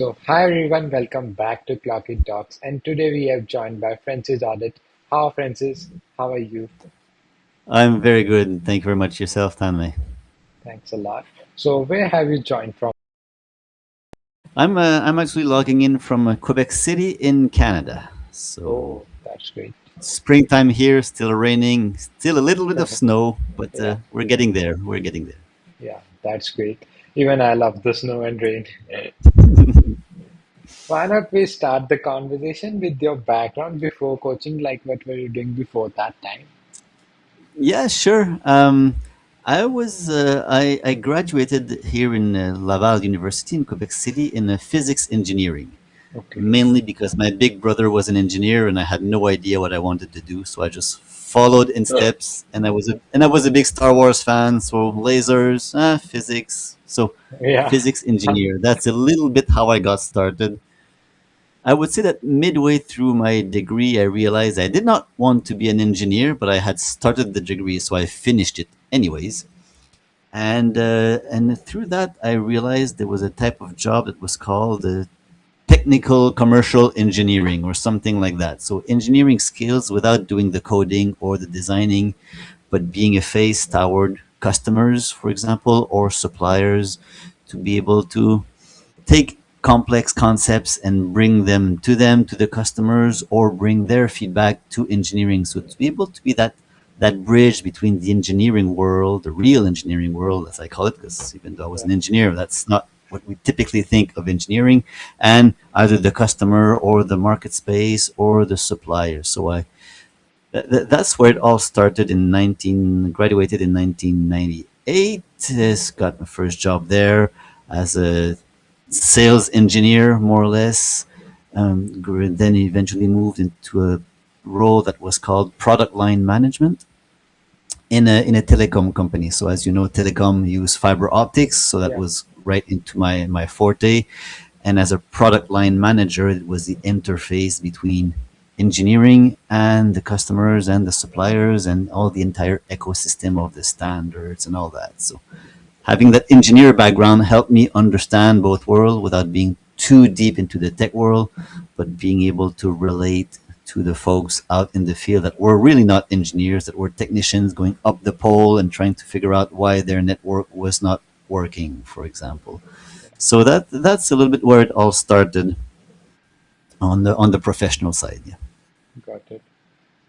Hi everyone, welcome back to Clocky Talks. And today we have joined by Francis Audet. How, Francis? How are you? I'm very good. Thank you very much yourself, Tanmay. Thanks a lot. So, where have you joined from? I'm actually logging in from Quebec City in Canada. So Oh, that's great. springtime here, still raining, still a little bit of snow, but Yeah, we're getting there. We're getting there. yeah, that's great. Even I love the snow and rain. Why not we start the conversation with your background before coaching, like what were you doing before that time? Yeah, sure. I graduated here in Laval University in Quebec City in physics engineering, Okay. mainly because my big brother was an engineer and I had no idea what I wanted to do, so I just followed in steps. And I was a big Star Wars fan, so lasers, physics. So Yeah. physics engineer. That's a little bit how I got started. I would say that midway through my degree, I realized I did not want to be an engineer, but I had started the degree, so I finished it anyways. And through that, I realized there was a type of job that was called technical commercial engineering or something like that. So engineering skills without doing the coding or the designing, but being a face toward customers, for example, or suppliers to be able to take complex concepts and bring them to the customers or bring their feedback to engineering. So to be able to be that bridge between the engineering world, the real engineering world, as I call it, because even though I was Yeah. an engineer, that's not what we typically think of engineering, and either the customer or the market space or the supplier. So that's where it all started in 19, graduated in 1998, got my first job there as a sales engineer, more or less. Then eventually moved into a role that was called product line management in a telecom company. So as you know, telecom use fiber optics, so that Yeah. was right into my forte. And as a product line manager, it was the interface between engineering and the customers and the suppliers and all the entire ecosystem of the standards and all that. So having that engineer background helped me understand both worlds without being too deep into the tech world, but being able to relate to the folks out in the field that were really not engineers, that were technicians going up the pole and trying to figure out why their network was not working, for example. So that's a little bit where it all started on the professional side. Yeah. Got it.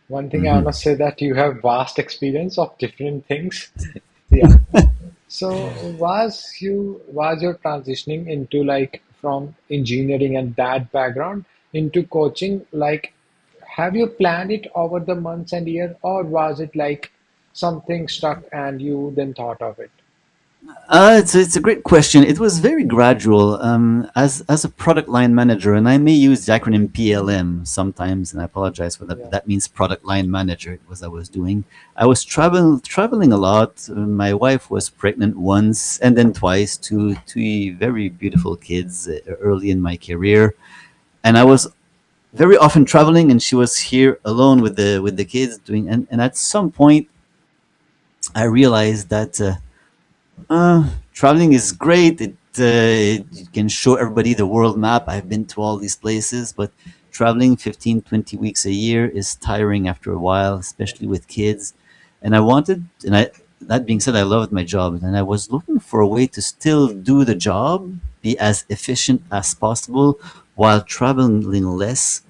One thing I hmm must say that you have vast experience of different things. Yeah. So was your transitioning into like from engineering and that background into coaching, like have you planned it over the months and years, or was it like something stuck and you then thought of it? it's a great question. It was very gradual. As a product line manager, and I may use the acronym PLM sometimes, and I apologize for that, but Yeah. that means product line manager. It was I was doing. I was traveling a lot. My wife was pregnant once and then twice, two very beautiful kids early in my career, and I was very often traveling, and she was here alone with the kids doing. And at some point, I realized that. Traveling is great. It can show everybody the world map. I've been to all these places, but traveling 15, 20 weeks a year is tiring after a while, Yeah. especially with kids. And that being said, I loved my job and I was looking for a way to still do the job, be as efficient as possible while traveling less.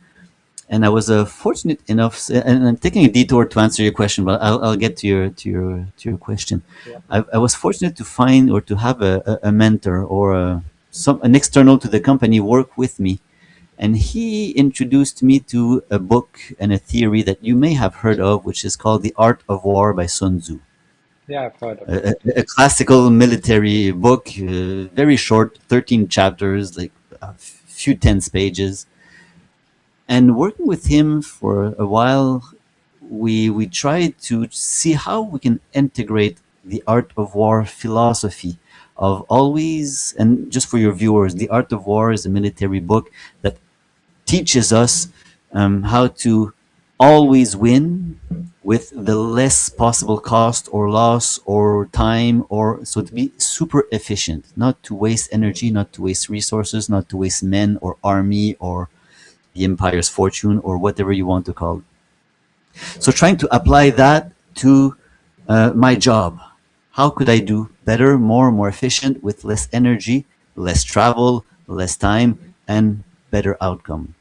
And I was fortunate enough, and I'm taking a detour to answer your question, but I'll get to your question. Yeah. I was fortunate to find or to have a mentor or an external to the company work with me, and he introduced me to a book and a theory that you may have heard of, which is called The Art of War by Sun Tzu, Yeah, I've heard about a, it. a classical military book, very short, 13 chapters, like a few tense pages. And working with him for a while, we tried to see how we can integrate the art of war philosophy of always, and just for your viewers, the art of war is a military book that teaches us how to always win with the less possible cost or loss or time, or so to be super efficient, not to waste energy, not to waste resources, not to waste men or army or the empire's fortune or whatever you want to call it. So trying to apply that to my job. How could I do better, more efficient, with less energy, less travel, less time, and better outcome?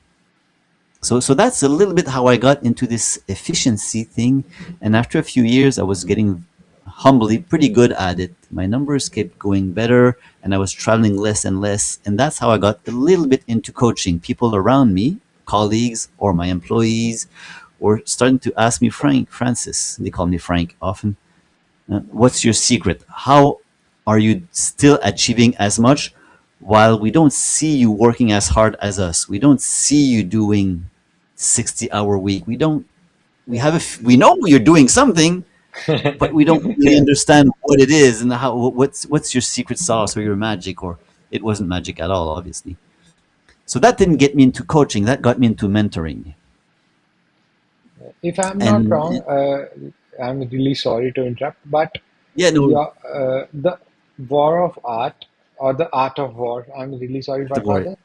So that's a little bit how I got into this efficiency thing. And after a few years, I was getting humbly pretty good at it. My numbers kept going better, and I was traveling less and less. And that's how I got a little bit into coaching. People around me, colleagues or my employees, were starting to ask me, Frank, Francis, they call me Frank often, what's your secret? How are you still achieving as much while we don't see you working as hard as us? We don't see you doing 60-hour week. We Yeah. have we know you're doing something, but we don't really Yeah. understand what it is and how what's your secret sauce or your magic, or it wasn't magic at all, obviously. So that didn't get me into coaching. That got me into mentoring. If I'm not And wrong, I'm really sorry to interrupt, but yeah, no, your the War of Art or the Art of War. I'm really sorry. the What was war. it?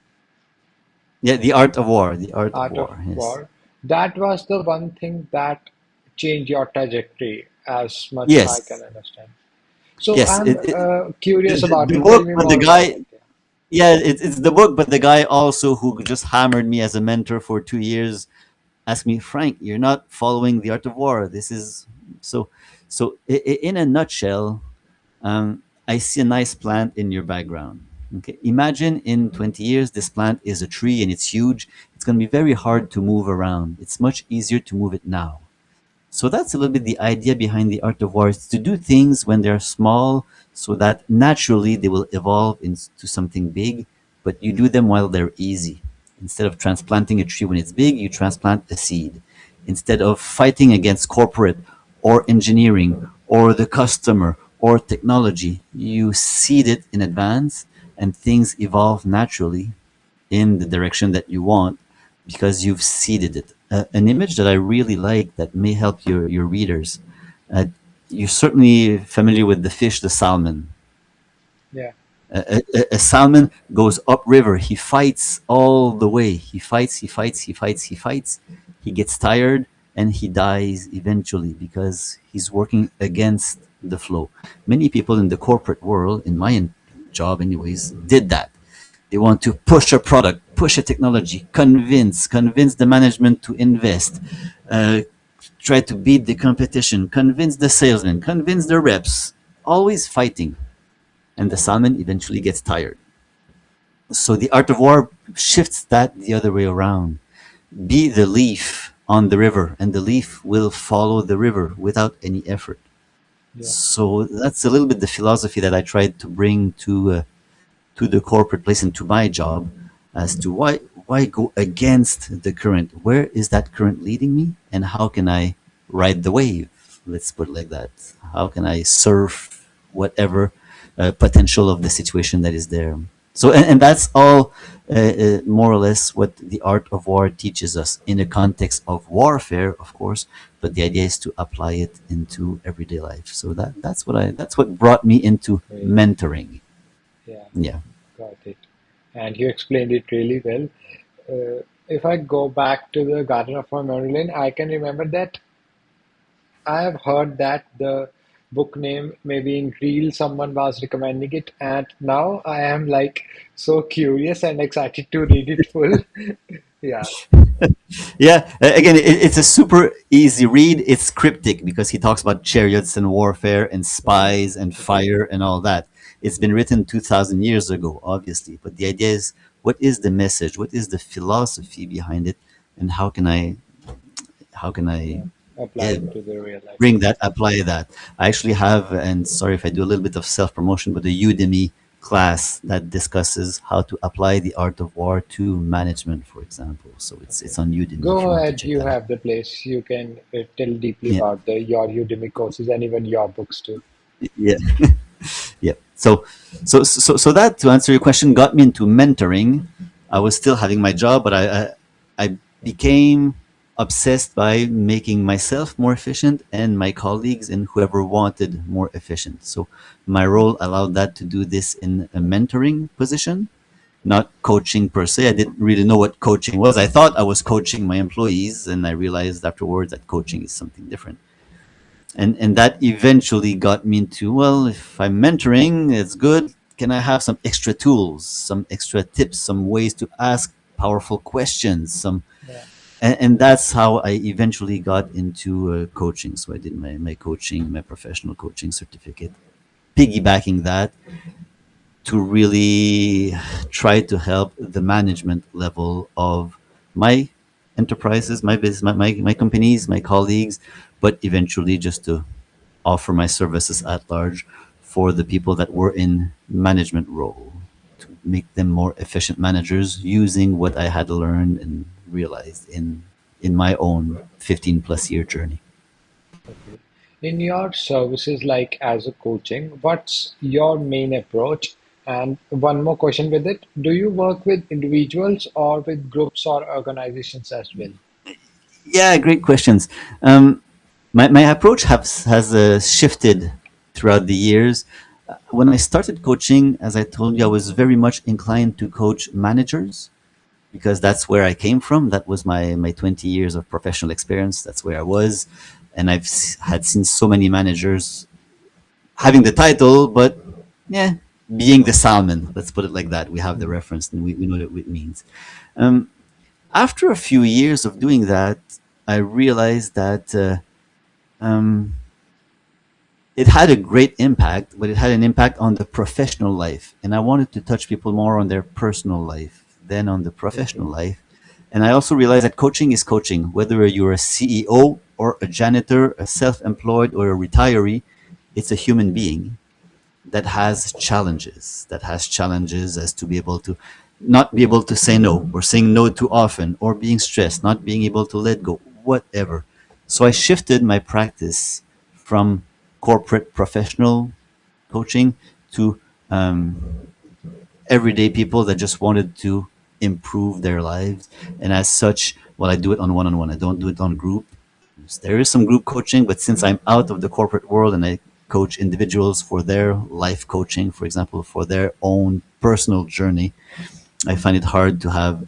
Yeah, the art of war. The art of Art of war. Yes. War. That was the one thing that changed your trajectory, as much I can Yes. understand. So Yes. I'm curious about The it. Tell book, me but the more about guy, it. Yeah. yeah, it's the book, but the guy also who just hammered me as a mentor for 2 years asked me, Frank, you're not following the art of war. This is so. So, in a nutshell, I see a nice plant in your background. Okay, imagine in 20 years this plant is a tree and it's huge. It's going to be very hard to move around. It's much easier to move it now. So that's a little bit the idea behind the art of war, is to do things when they're small so that naturally they will evolve into something big, but you do them while they're easy. Instead of transplanting a tree when it's big, you transplant a seed. Instead of fighting against corporate or engineering or the customer or technology, you seed it in advance and things evolve naturally in the direction that you want because you've seeded it. An image that I really like that may help your readers. Uh, you're certainly familiar with the fish, the salmon. Yeah. A salmon goes upriver. He fights all the way. He fights, he fights, he fights, he fights. He gets tired and he dies eventually because he's working against the flow. Many people in the corporate world, in my job anyways, did that. They want to push a product, push a technology, convince the management to invest, uh, try to beat the competition, convince the salesmen, convince the reps, always fighting. And the Yeah. salmon eventually gets tired. So the art of war shifts that the other way around. Be the leaf on the river, and the leaf will follow the river without any effort. Yeah. So that's a little bit the philosophy that I tried to bring to the corporate place and to my job, as to why go against the current? Where is that current leading me, and how can I ride the wave? Let's put it like that. How can I surf whatever potential of the situation that is there? So, and that's all more or less what the art of war teaches us in the context of warfare, of course. But the idea is to apply it into everyday life. So that's what brought me into Great. mentoring. Yeah. Yeah. Got it. And you explained it really well. If I go back to the Garden of Memory Lane, I can remember that I have heard that the book name maybe in Reel someone was recommending it, and now I am like so curious and excited to read it full. Yeah, Yeah, again, it's a super easy read. It's cryptic because he talks about chariots and warfare and yeah, spies and fire and all that. It's been written 2,000 years ago, obviously, but the idea is, what is the message? What is the philosophy behind it? And how can I yeah. Apply yeah, it to the real life. bring that, apply that. I actually have, and sorry if I do a little bit of self promotion, but a Udemy class that discusses how to apply the art of war to management, for example. So it's Okay. on Udemy if you Go want to ahead, check you that out. have the place. You can tell deeply Yeah, about the your Udemy courses and even your books too. yeah, yeah. So that, to answer your question, got me into mentoring. I was still having my job, but I became. obsessed by making myself more efficient and my colleagues and whoever wanted more efficient. So my role allowed that to do this in a mentoring position, not coaching per se. I didn't really know what coaching was. I thought I was coaching my employees, and I realized afterwards that coaching is something different. And that eventually got me into, well, if I'm mentoring, it's good. Can I have some extra tools, some extra tips, some ways to ask powerful questions, some Yeah. and that's how I eventually got into coaching. So I did my coaching, my professional coaching certificate, piggybacking that to really try to help the management level of my enterprises, my business, my companies, my colleagues, but eventually just to offer my services at large for the people that were in management role to make them more efficient managers using what I had learned and realized in my own 15 plus year journey. Okay. In your services, like as a coaching, what's your main approach? And one more question with it. Do you work with individuals or with groups or organizations as well? Yeah, great questions. My approach has shifted throughout the years. When I started coaching, as I told you, I was very much inclined to coach managers because that's where I came from. That was my 20 years of professional experience. That's where I was. And had seen so many managers having the title, but yeah, being the salmon. Let's put it like that. We have the reference and we know what it means. Um, After a few years of doing that, I realized that um, it had a great impact, but it had an impact on the professional life. And I wanted to touch people more on their personal life than on the Okay. professional life. And I also realized that coaching is coaching, whether you're a CEO or a janitor, a self employed or a retiree, it's a human being that has challenges as to be able to not be able to say no or saying no too often or being stressed, not being able to let go, whatever. So I shifted my practice from corporate professional coaching to everyday people that just wanted to improve their lives. And as such, well, I do it on one. I don't do it on group. There is some group coaching, but since I'm out of the corporate world and I coach individuals for their life coaching, for example, for their own personal journey, I find it hard to have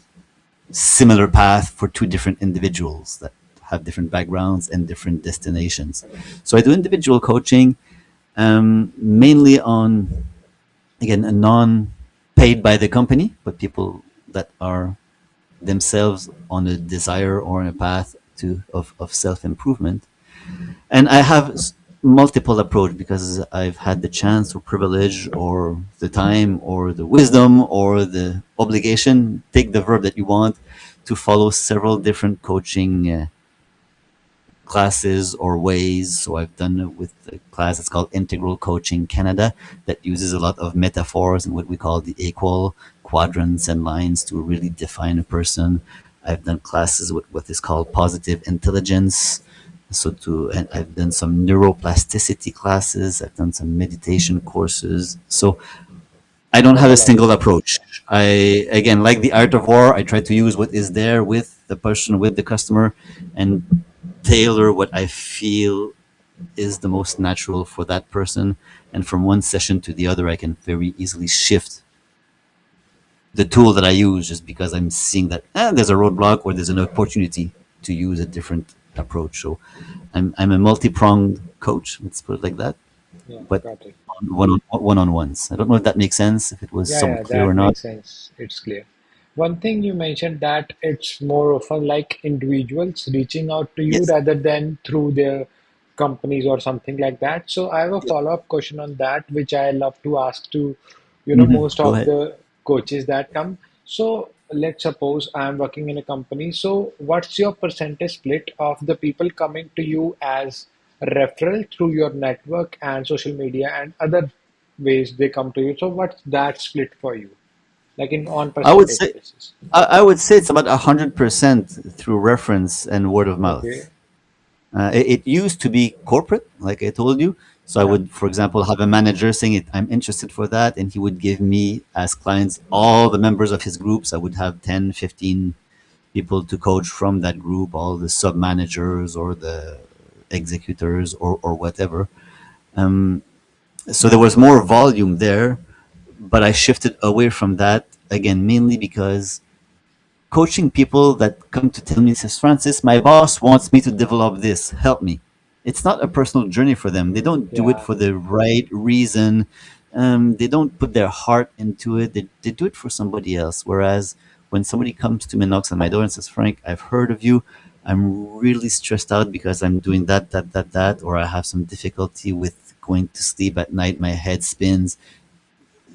similar path for two different individuals that have different backgrounds and different destinations. So I do individual coaching, mainly on, again, a non paid by the company, but people that are themselves on a desire or on a path of self improvement. And I have multiple approach because I've had the chance or privilege or the time or the wisdom or the obligation, take the verb that you want, to follow several different coaching classes or ways. So I've done it with a class that's called Integral Coaching Canada that uses a lot of metaphors and what we call the equal quadrants and lines to really define a person. I've done classes with what is called positive intelligence. And I've done some neuroplasticity classes. I've done some meditation courses. So I don't Quite have a a lot. single approach. I, again, like the art of war, I try to use what is there with the person, with the customer, and tailor what I feel is the most natural for that person. And from one session to the other, I can very easily shift the tool that I use just because I'm seeing that there's a roadblock or there's an opportunity to use a different approach. So I'm a multi pronged coach, let's put it like that, Yeah, but got it. one on ones. I don't know if that makes sense, if it was Yeah, somewhat yeah, clear or that not. makes sense. It's clear. One thing you mentioned that it's more often like individuals reaching out to you Yes. rather than through their companies or something like that. So I have a Yep. follow-up question on that, which I love to ask to, most Go of ahead. the coaches that come. So let's suppose I'm working in a company. So what's your percentage split of the people coming to you as a referral through your network and social media and other ways they come to you? So what's that split for you? Like in on I would percentage say basis. I would say it's about 100% through reference and word of mouth. Okay. It used to be corporate, like I told you. So I Yeah. would, for example, have a manager saying it, I'm interested for that, and he would give me as clients all the members of his groups. I would have 10, 15 people to coach from that group, all the sub managers or the executors or whatever. Um, so there was more volume there, but I shifted away from that again, mainly because coaching people that come to tell me, says, Francis, my boss wants me to develop this. Help me. It's not a personal journey for them. They don't do it Yeah, for the right reason. They don't put their heart into it. They do it for somebody else. Whereas when somebody comes to me, knocks on my door and says, Frank, I've heard of you. I'm really stressed out because I'm doing that, or I have some difficulty with going to sleep at night. My head spins,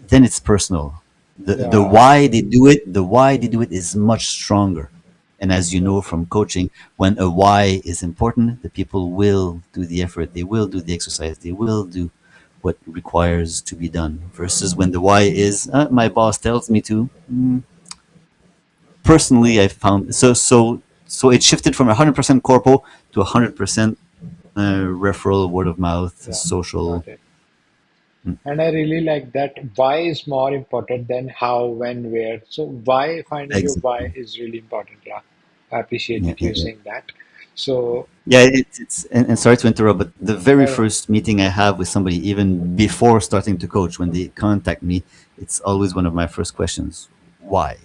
then it's personal. The yeah, why they do it, the why they do it is much stronger. And as you know exactly. from coaching, when a why is important, the people will do the effort, they will do the exercise, they will do what requires to be done. Versus when the why is, my boss tells me to. Personally, I found so it shifted from 100% corpo to 100% referral, word of mouth, Yeah, social. got it. And I really like that why is more important than how, when, where. So why, finding your why Exactly. is really important. Yeah, I appreciate Yeah, it yeah, you yeah. saying that. So Yeah, it's and sorry to interrupt, but the very yeah, first meeting I have with somebody, even before starting to coach, when they contact me, it's always one of my first questions. Why?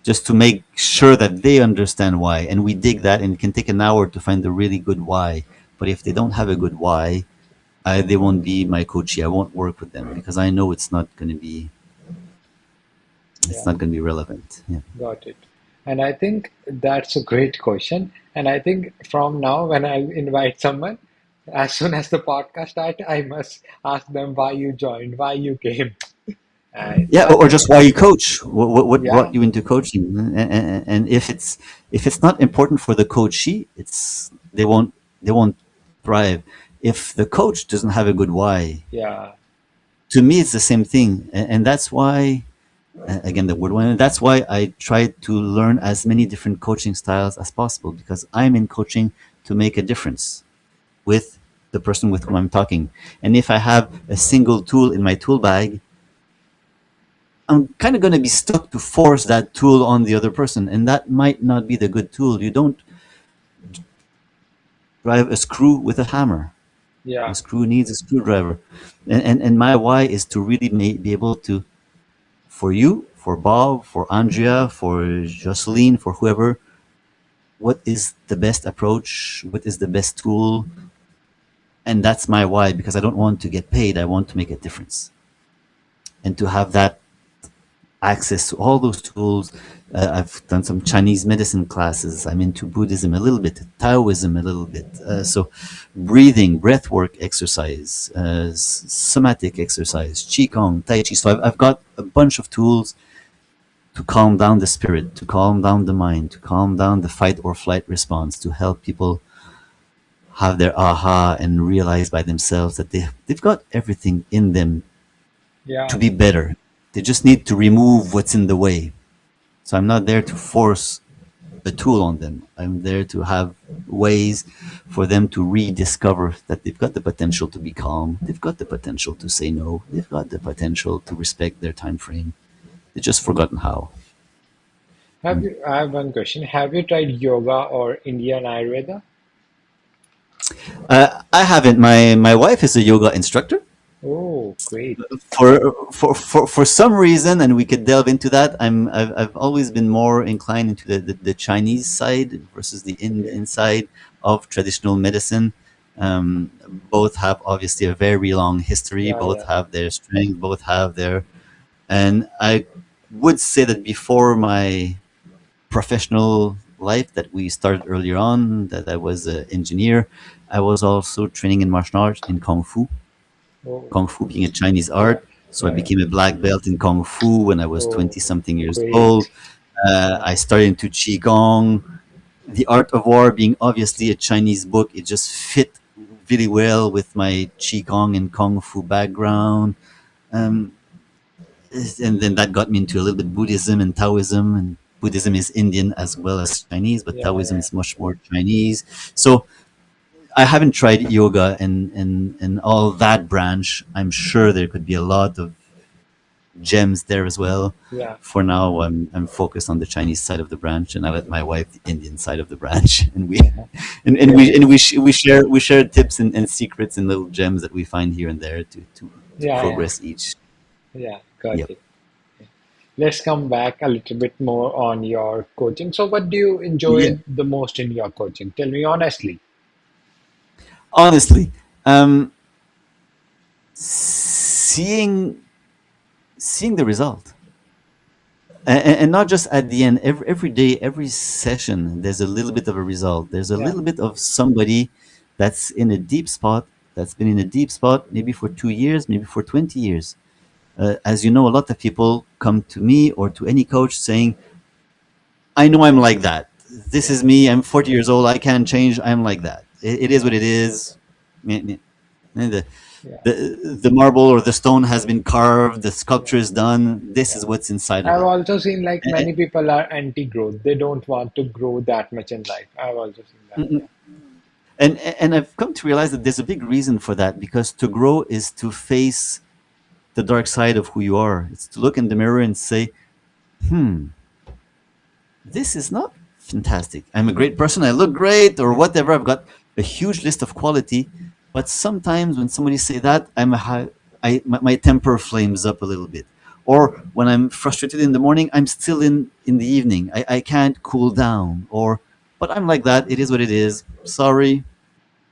Just to make sure that they understand why. And we dig that, and it can take an hour to find the really good why. But if they don't have a good why, they won't be my coachee. I won't work with them because I know yeah. it's not going to be relevant. Yeah. Got it. And I think that's a great question. And I think from now, when I invite someone, as soon as the podcast starts, I must ask them why you joined, why you came. Yeah, But or just why you coach. What brought yeah, you into coaching? And if it's not important for the coachee, it's they won't thrive. If the coach doesn't have a good why, yeah, to me it's the same thing, and that's why again the word one. And that's why I try to learn as many different coaching styles as possible because I'm in coaching to make a difference with the person with whom I'm talking. And if I have a single tool in my tool bag, I'm kind of going to be stuck to force that tool on the other person, and that might not be the good tool. You don't drive a screw with a hammer. The yeah, screw needs a screwdriver, and my why is to really be able to, for you, for Bob, for Andrea, for Jocelyn, for whoever, what is the best approach? What is the best tool? And that's my why because I don't want to get paid. I want to make a difference, and to have that access to all those tools. I've done some Chinese medicine classes. I'm into Buddhism a little bit, Taoism a little bit. So, breathing, breath work exercise, somatic exercise, Qigong, Tai Chi. So, I've got a bunch of tools to calm down the spirit, to calm down the mind, to calm down the fight or flight response, to help people have their aha and realize by themselves that they've got everything in them to yeah, be better. They just need to remove what's in the way. So I'm not there to force a tool on them. I'm there to have ways for them to rediscover that they've got the potential to be calm. They've got the potential to say no. They've got the potential to respect their time frame. They've just forgotten how. Have you? I have one question. Have you tried yoga or Indian Ayurveda? I haven't. My wife is a yoga instructor. Oh, great. For some reason, and we could delve into that. I've always been more inclined into the Chinese side versus the Okay. Indian side of traditional medicine. Both have obviously a very long history. Yeah, Both yeah, have their strength. Both have their, and I would say that before my professional life that we started earlier on, that I was an engineer, I was also training in martial arts in Kung Fu. oh, Kung Fu being a Chinese yeah, art. So I yeah, yeah. became a black belt in Kung Fu when I was Oh, 20 something years old. great. Yeah, I started into Qigong. The Art of War being obviously a Chinese book, it just fit really well with my Qigong and Kung Fu background. Um, and then that got me into a little bit Buddhism and Taoism. And Buddhism is Indian as well as Chinese, but yeah, Taoism yeah. is much more Chinese. So I haven't tried yoga and all that branch. I'm sure there could be a lot of gems there as well. Yeah. For now, I'm focused on the Chinese side of the branch, and I let my wife the Indian side of the branch, and we Yeah. we share tips and secrets and little gems that we find here and there to Yeah. Yeah. progress each. Yeah. Got Yep. it. Let's come back a little bit more on your coaching. So, what do you Yeah. enjoy the most in your coaching? Tell me honestly. Honestly, seeing seeing the result, and not just at the end. Every day, every session, there's a little bit of a result. There's a Yeah. little bit of somebody that's in a deep spot. That's been in a deep spot, maybe for 2 years, maybe for 20 years. As you know, a lot of people come to me or to any coach saying, I know I'm like that. This Yeah. is me. I'm 40 years old. I can't change. I'm like that. It is Yeah. what it is. Meh, meh. The, Yeah. the marble or the stone has been carved. The Yeah. sculpture is done. This Yeah. is what's inside of I've it. also seen like Eh, many people are anti-growth. They don't want to grow that much in life. I've also seen that. eh, and I've come to realize that there's a big reason for that, because to grow is to face the dark side of who you are. It's to look in the mirror and say, this is not fantastic. I'm a great person. I look great, or whatever. I've got a huge list of quality. But sometimes when somebody say that, my temper flames up a little bit. Or when I'm frustrated in the morning, I'm still in the evening. I can't cool down. Or, but I'm like that. It is what it is. Sorry.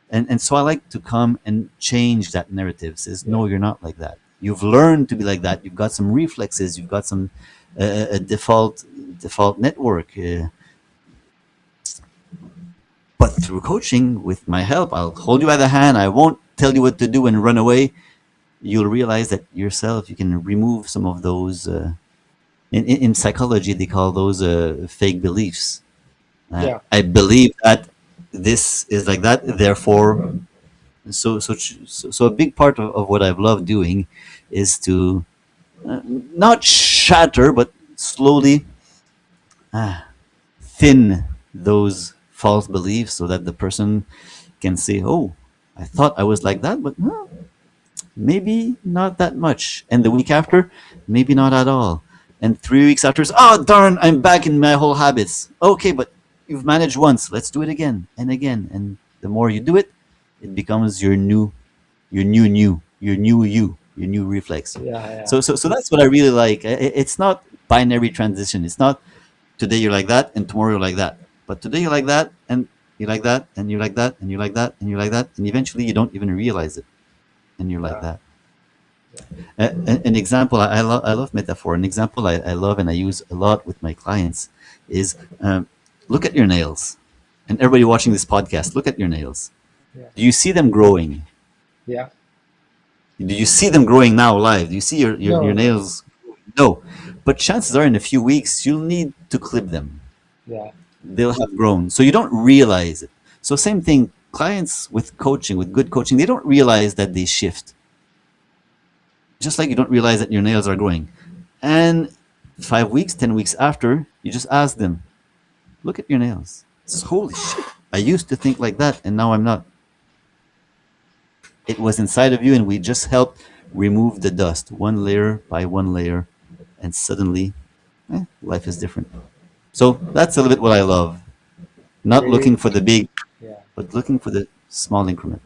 And so I like to come and change that narrative. Says, Yeah. no, you're not like that. You've learned to be like that. You've got some reflexes. You've got some a default network. But through coaching, with my help, I'll hold you by the hand. I won't tell you what to do and run away. You'll realize that yourself, you can remove some of those. In psychology, they call those fake beliefs. Yeah. I believe that this is like that, therefore. So a big part of what I've loved doing is to not shatter, but slowly thin those false beliefs so that the person can say, oh, I thought I was like that, but no, maybe not that much. And the week after, maybe not at all. And 3 weeks after, oh, darn, I'm back in my whole habits. Okay, but you've managed once. Let's do it again and again. And the more you do it, it becomes your new your new reflex. Yeah. Yeah. So that's what I really like. It's not binary transition. It's not today you're like that and tomorrow you're like that. But today you're like that and you like that and you like that and you like that and you like that and eventually you don't even realize it and you're like Yeah. that. An example I love metaphor. An example I love and I use a lot with my clients is look at your nails. And everybody watching this podcast, look at your nails. Yeah. Do you see them growing? Yeah. Do you see them growing now live? Do you see your No. No. nails? No. But chances are in a few weeks you'll need to clip them. Yeah. They'll have grown. So you don't realize it. So same thing, clients with coaching, with good coaching, they don't realize that they shift. Just like you don't realize that your nails are growing. And 5 weeks, 10 weeks after, you just ask them, look at your nails. It's, holy shit. I used to think like that and now I'm not. It was inside of you and we just helped remove the dust one layer by one layer and suddenly life is different. So that's a little bit what I love. Not looking Great. for the big, Yeah. but looking for the small increment.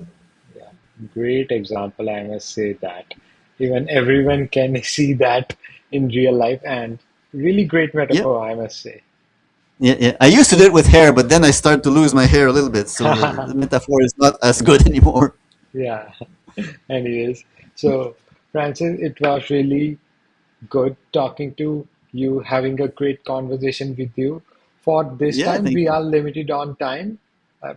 Yeah. Great example. I must say that even everyone can see that in real life, and really great Yeah, metaphor, I must say. yeah, yeah. I used to do it with hair, but then I started to lose my hair a little bit, so the metaphor is not as good anymore. Yeah. Anyways, so Francis, it was really good talking to you, having a great conversation with you. For this Yeah, time, thank we you. are limited on time,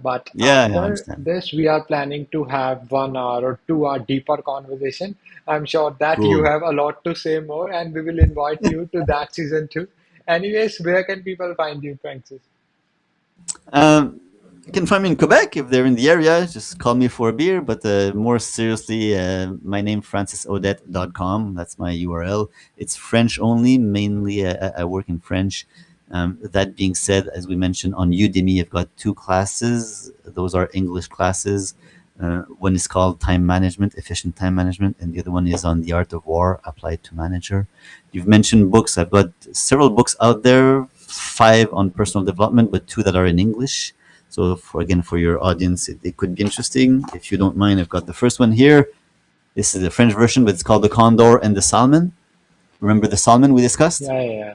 but Yeah, yeah, I after understand. this, we are planning to have 1 hour or 2 hour deeper conversation. I'm sure that you Cool. have a lot to say more, and we will invite you to that season too. Anyways, where can people find you, Francis? Um, you can find me in Quebec if they're in the area. Just call me for a beer. But more seriously, my name francisaudet.com. That's my URL. It's French only. Mainly, I work in French. That being said, as we mentioned on Udemy, I've got two classes. Those are English classes. One is called Time Management, Efficient Time Management, and the other one is on the art of war applied to manager. You've mentioned books. I've got several books out there, five on personal development, but two that are in English. So, for your audience, it could be interesting. If you don't mind, I've got the first one here. This is the French version, but it's called The Condor and the Salmon. Remember the salmon we discussed? Yeah, yeah.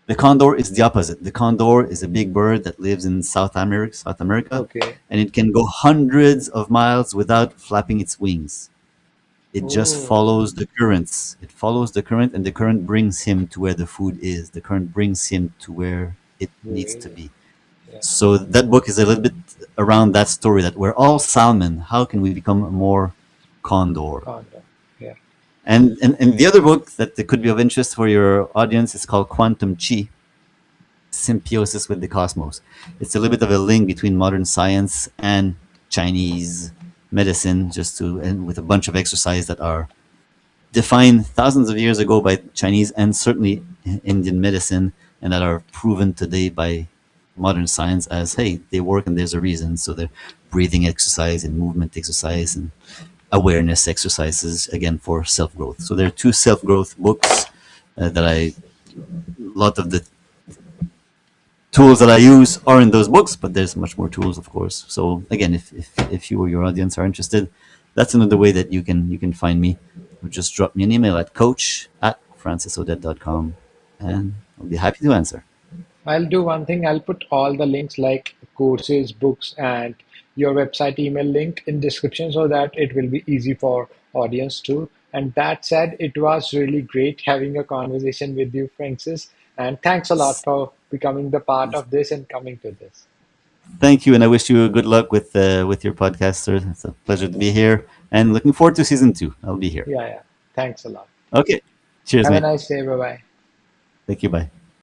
The condor is the opposite. The condor is a big bird that lives in South America, Okay. and it can go hundreds of miles without flapping its wings. It just Oh, follows the currents. It follows the current, and the current brings him to where the food is. The current brings him to where it needs to really? be. Yeah. So that book is a little bit around that story that we're all salmon. How can we become more condor? Condor. Yeah. And the other book that could be of interest for your audience is called Quantum Chi, Symbiosis with the Cosmos. It's a little bit of a link between modern science and Chinese medicine, just to and with a bunch of exercise that are defined thousands of years ago by Chinese and certainly Indian medicine, and that are proven today by modern science as hey, they work and there's a reason. So they're breathing exercise and movement exercise and awareness exercises again for self growth. So there are two self growth books that I a lot of the tools that I use are in those books, but there's much more tools, of course. So again, if you or your audience are interested, that's another way that you can find me. Just drop me an email at coach@francisaudet.com, and I'll be happy to answer. I'll do one thing. I'll put all the links like courses, books, and your website email link in description so that it will be easy for audience too. And that said, it was really great having a conversation with you, Francis. And thanks a lot for becoming the part of this and coming to this. Thank you, and I wish you good luck with your podcast, sir. It's a pleasure to be here, and looking forward to season two. I'll be here. Yeah, yeah. Thanks a lot. Okay, cheers, Have a mate. nice day. Bye bye. Thank you. Bye.